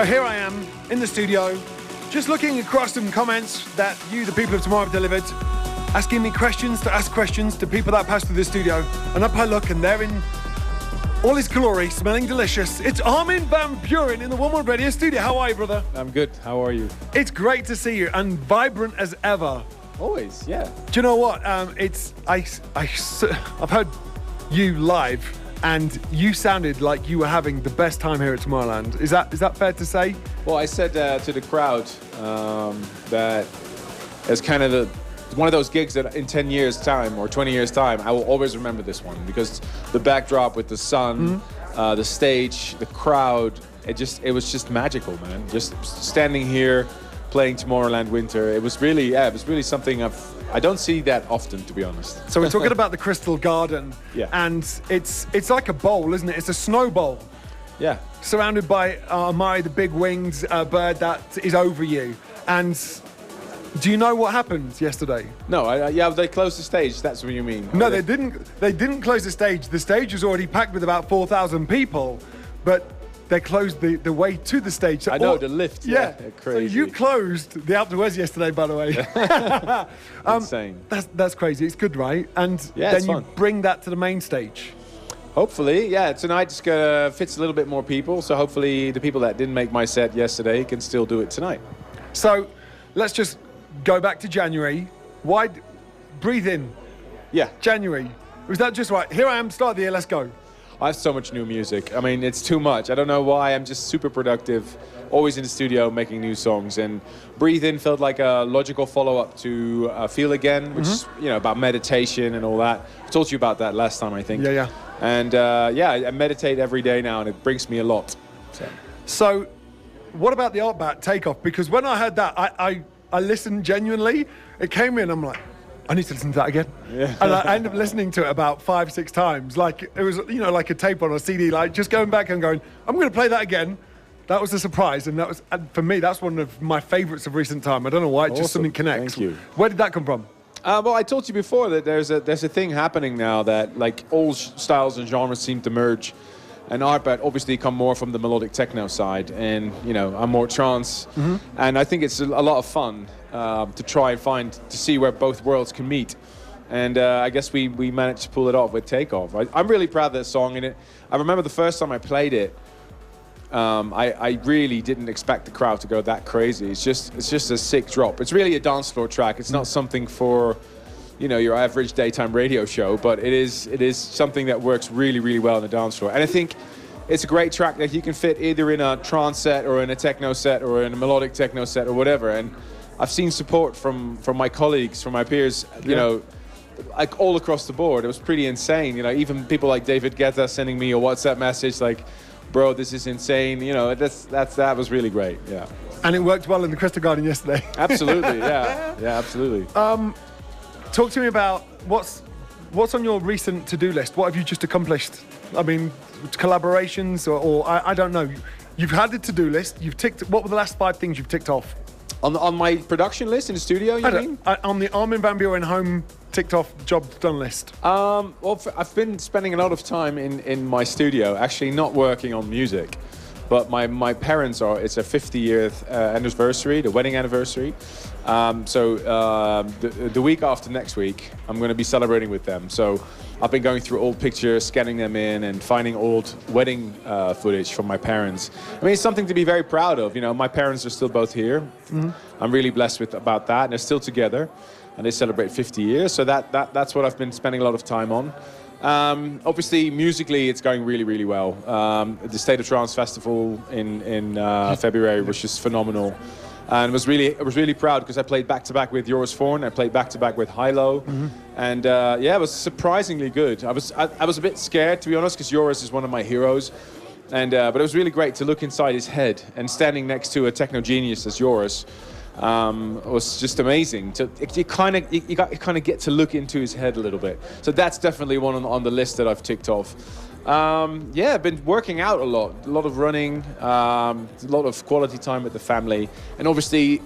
So here I am in the studio, just looking across some comments that you, the people of tomorrow, have delivered, asking me questions to ask questions to people that pass through the studio. And up I look, and they're in all his glory, smelling delicious. It's Armin van Buuren in the One World Radio studio. How are you, brother? I'm good. How are you? It's great to see you, and vibrant as ever. Always, yeah. Do you know what? I've heard you live, and you sounded like you were having the best time here at Tomorrowland. Is that fair to say? Well, I said to the crowd that it's kind of one of those gigs that in 10 years' time or 20 years' time, I will always remember this one, because the backdrop with the sun, the stage, the crowd, it was just magical, man. Just standing here, playing Tomorrowland Winter, it was really something I don't see that often, to be honest. So we're talking about the Crystal Garden, yeah. And it's like a bowl, isn't it? It's a snow bowl. Yeah. Surrounded by Mari, the big winged bird that is over you. And do you know what happened yesterday? No, yeah, they closed the stage. That's what you mean? No, they didn't. They didn't close the stage. The stage was already packed with about 4,000 people, but they closed the way to the stage. So I know, the lift. Yeah, crazy. So you closed the Alpe d'Huez yesterday, by the way. Insane. That's crazy. It's good, right? And yeah, then you fun. Bring that to the main stage. Hopefully, yeah. Tonight just fits a little bit more people. So hopefully the people that didn't make my set yesterday can still do it tonight. So let's just go back to January. Why? Breathe in. Yeah. January. Was that just right? Here I am, start of the year, let's go. I have so much new music. I mean, it's too much. I don't know why. I'm just super productive, always in the studio making new songs. And Breathe In felt like a logical follow-up to Feel Again, which is, about meditation and all that. I told you about that last time, I think. Yeah. And I meditate every day now, and it brings me a lot. So what about the Artbat Takeoff? Because when I heard that, I listened genuinely. It came in, I'm like, I need to listen to that again. Yeah. And I ended up listening to it about 5-6 times. Like it was, like a tape on a CD, like just going back and going, I'm going to play that again. That was a surprise. And for me, that's one of my favorites of recent time. I don't know why, it just something connects. Thank you. Where did that come from? Well, I told you before that there's a thing happening now that like all styles and genres seem to merge. And Artbat obviously come more from the melodic techno side, and I'm more trance. And I think it's a lot of fun to try and to see where both worlds can meet. And I guess we managed to pull it off with Takeoff. I'm really proud of that song. And I remember the first time I played it, I really didn't expect the crowd to go that crazy. It's just a sick drop. It's really a dance floor track. It's not something for your average daytime radio show, but it is something that works really, really well on the dance floor. And I think it's a great track that you can fit either in a trance set or in a techno set or in a melodic techno set or whatever. And I've seen support from my colleagues, from my peers, like all across the board. It was pretty insane. Even people like David Guetta sending me a WhatsApp message like, bro, this is insane. That was really great. Yeah. And it worked well in the Crystal Garden yesterday. Absolutely, yeah. Yeah, absolutely. Talk to me about what's on your recent to-do list. What have you just accomplished? I mean, collaborations or I don't know. You've had a to-do list. You've ticked. What were the last 5 things you've ticked off? On my production list in the studio, you mean? On the Armin van Buuren home ticked off job done list. Well, I've been spending a lot of time in my studio, actually not working on music. But my parents it's a 50th anniversary, the wedding anniversary. So the week after next week, I'm going to be celebrating with them. So I've been going through old pictures, scanning them in, and finding old wedding footage from my parents. I mean, it's something to be very proud of. My parents are still both here. I'm really blessed about that, and they're still together, and they celebrate 50 years. So that's what I've been spending a lot of time on. Obviously, musically, it's going really, really well. The State of Trance Festival in February was just phenomenal. And I was really proud because I played back-to-back with Joris Voorn. I played back-to-back with Hilo. And it was surprisingly good. I was a bit scared, to be honest, because Joris is one of my heroes. But it was really great to look inside his head, and standing next to a techno genius as Joris was just amazing. You kind of get to look into his head a little bit. So that's definitely one on the list that I've ticked off. I've been working out a lot of running, a lot of quality time with the family, and obviously,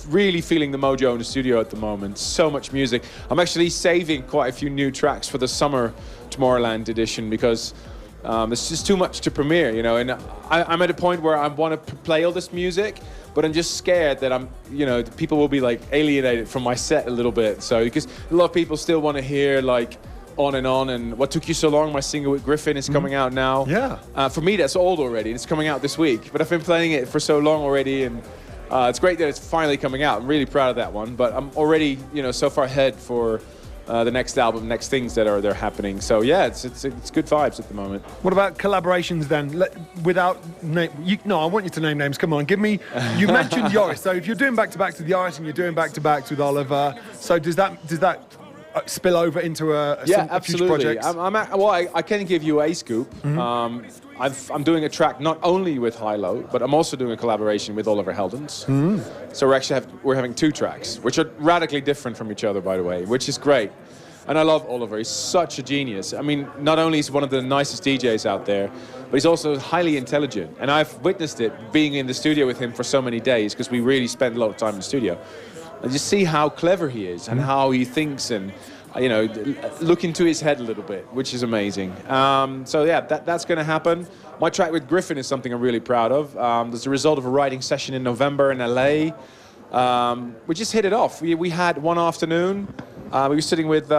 really feeling the mojo in the studio at the moment. So much music. I'm actually saving quite a few new tracks for the summer Tomorrowland edition because It's just too much to premiere, you know. And I'm at a point where I want to play all this music, but I'm just scared that people will be like alienated from my set a little bit. So because a lot of people still want to hear like On and On and What Took You So Long, my single with Griffin is coming out now. Yeah. For me, that's old already. It's coming out this week, but I've been playing it for so long already, and it's great that it's finally coming out. I'm really proud of that one, but I'm already, so far ahead for the next album, next things that are happening. So yeah, it's good vibes at the moment. What about collaborations then? Without name, I want you to name names. Come on, give me. You mentioned Joris. So if you're doing back-to-backs with Joris and you're doing back-to-backs with Oliver, so does that spill over into some future projects? I can give you a scoop. I'm doing a track not only with Hilo, but I'm also doing a collaboration with Oliver Heldens. So we're having 2 tracks, which are radically different from each other, by the way, which is great. And I love Oliver. He's such a genius. I mean, not only is he one of the nicest DJs out there, but he's also highly intelligent. And I've witnessed it being in the studio with him for so many days, because we really spend a lot of time in the studio. And just see how clever he is and how he thinks, and look into his head a little bit, which is amazing. So yeah, that's going to happen. My track with Griffin is something I'm really proud of. It's a result of a writing session in November in LA. We just hit it off. We had one afternoon. We were sitting with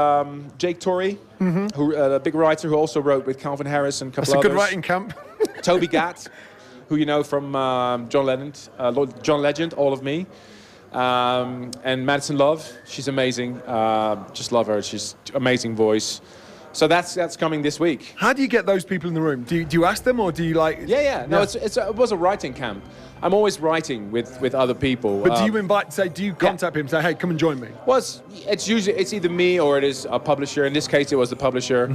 Jake Torrey, who a big writer who also wrote with Calvin Harris and a couple others. That's a good writing camp. Toby Gatt, who you know from John Legend, All of Me. And Madison Love, she's amazing. Just love her. She's amazing voice. So that's coming this week. How do you get those people in the room? Do you ask them, or do you like? Yeah. No, it was a writing camp. I'm always writing with other people. But do you contact him and say, hey, come and join me? Well, it's either me or it is a publisher. In this case, it was the publisher.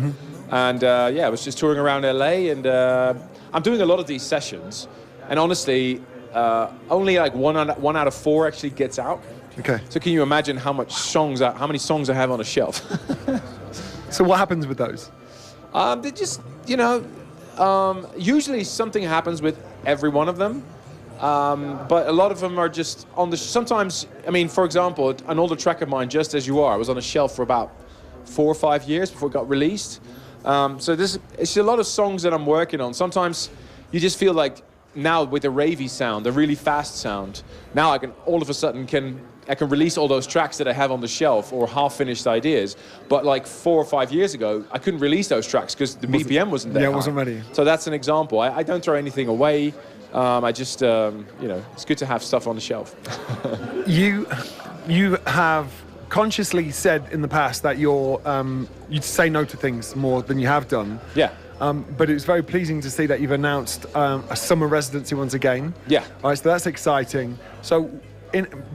And I was just touring around LA, and I'm doing a lot of these sessions. And honestly, only like one out of 4 actually gets out. Okay. So can you imagine how many songs I have on a shelf? So what happens with those? They just, usually something happens with every one of them. But a lot of them are just sometimes, for example, an older track of mine, Just As You Are, was on a shelf for about 4 or 5 years before it got released. So it's a lot of songs that I'm working on. Sometimes you just feel like, now with the ravey sound, the really fast sound, now I can all of a sudden release all those tracks that I have on the shelf or half-finished ideas. But like 4 or 5 years ago, I couldn't release those tracks because the BPM wasn't there. Yeah, it wasn't ready. So that's an example. I don't throw anything away. I just, it's good to have stuff on the shelf. You have consciously said in the past that you'd say no to things more than you have done. Yeah. But it's very pleasing to see that you've announced a summer residency once again. Yeah. All right, so that's exciting. So,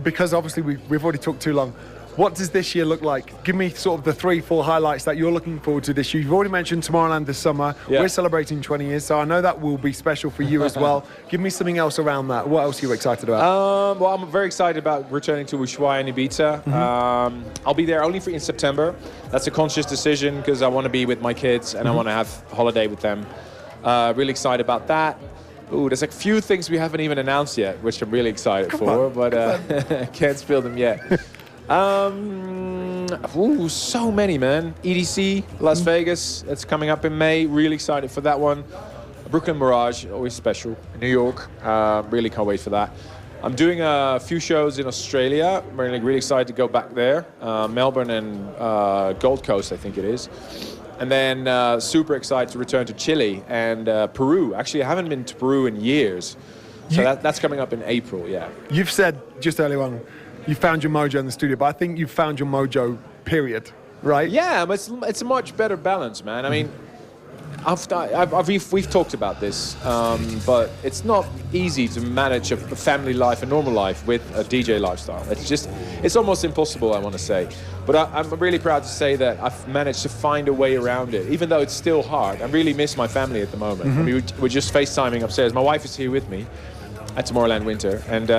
because obviously we've already talked too long, what does this year look like? Give me sort of the 3-4 highlights that you're looking forward to this year. You've already mentioned Tomorrowland this summer. Yeah. We're celebrating 20 years, so I know that will be special for you as well. Give me something else around that. What else are you excited about? Well, I'm very excited about returning to Ushuaia and Ibiza. I'll be there only in September. That's a conscious decision because I want to be with my kids and I want to have a holiday with them. Really excited about that. Ooh, there's a few things we haven't even announced yet, which I'm really excited for, but can't spill them yet. So many, man. EDC, Las Vegas, that's coming up in May. Really excited for that one. Brooklyn Mirage, always special. New York, really can't wait for that. I'm doing a few shows in Australia. I'm really excited to go back there. Melbourne and Gold Coast, I think it is. And then super excited to return to Chile and Peru. Actually, I haven't been to Peru in years. So that's coming up in April, yeah. You've said just earlier on, you found your mojo in the studio, but I think you've found your mojo, period, right? Yeah, but it's a much better balance, man. I mean, we've talked about this, but it's not easy to manage a family life, a normal life, with a DJ lifestyle. It's almost impossible, I want to say. But I'm really proud to say that I've managed to find a way around it, even though it's still hard. I really miss my family at the moment. I mean, we're just FaceTiming upstairs. My wife is here with me at Tomorrowland Winter, and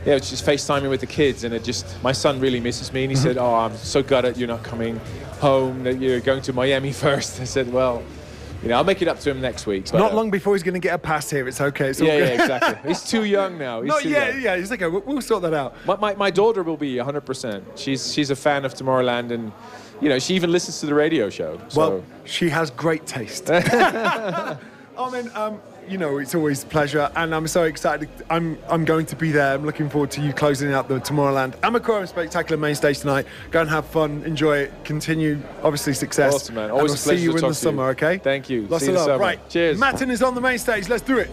it's just FaceTiming with the kids, and my son really misses me, and he said, "Oh, I'm so gutted you're not coming home, that you're going to Miami first." I said, "Well, I'll make it up to him next week." But, not long before he's going to get a pass here. It's okay. It's all good. Yeah, exactly. He's too young now. He's okay. We'll sort that out. My daughter will be 100%. She's a fan of Tomorrowland, and she even listens to the radio show. So. Well, she has great taste. Armin, it's always a pleasure, and I'm so excited. I'm going to be there. I'm looking forward to you closing out the Tomorrowland Aquarium Spectacular main stage tonight. Go and have fun, enjoy it, continue, obviously, success. Awesome, man. Always and a pleasure see you to in talk the to you. summer, okay? Thank you. Lots See of you love. in the summer. Right. Cheers. Matin is on the main stage. Let's do it.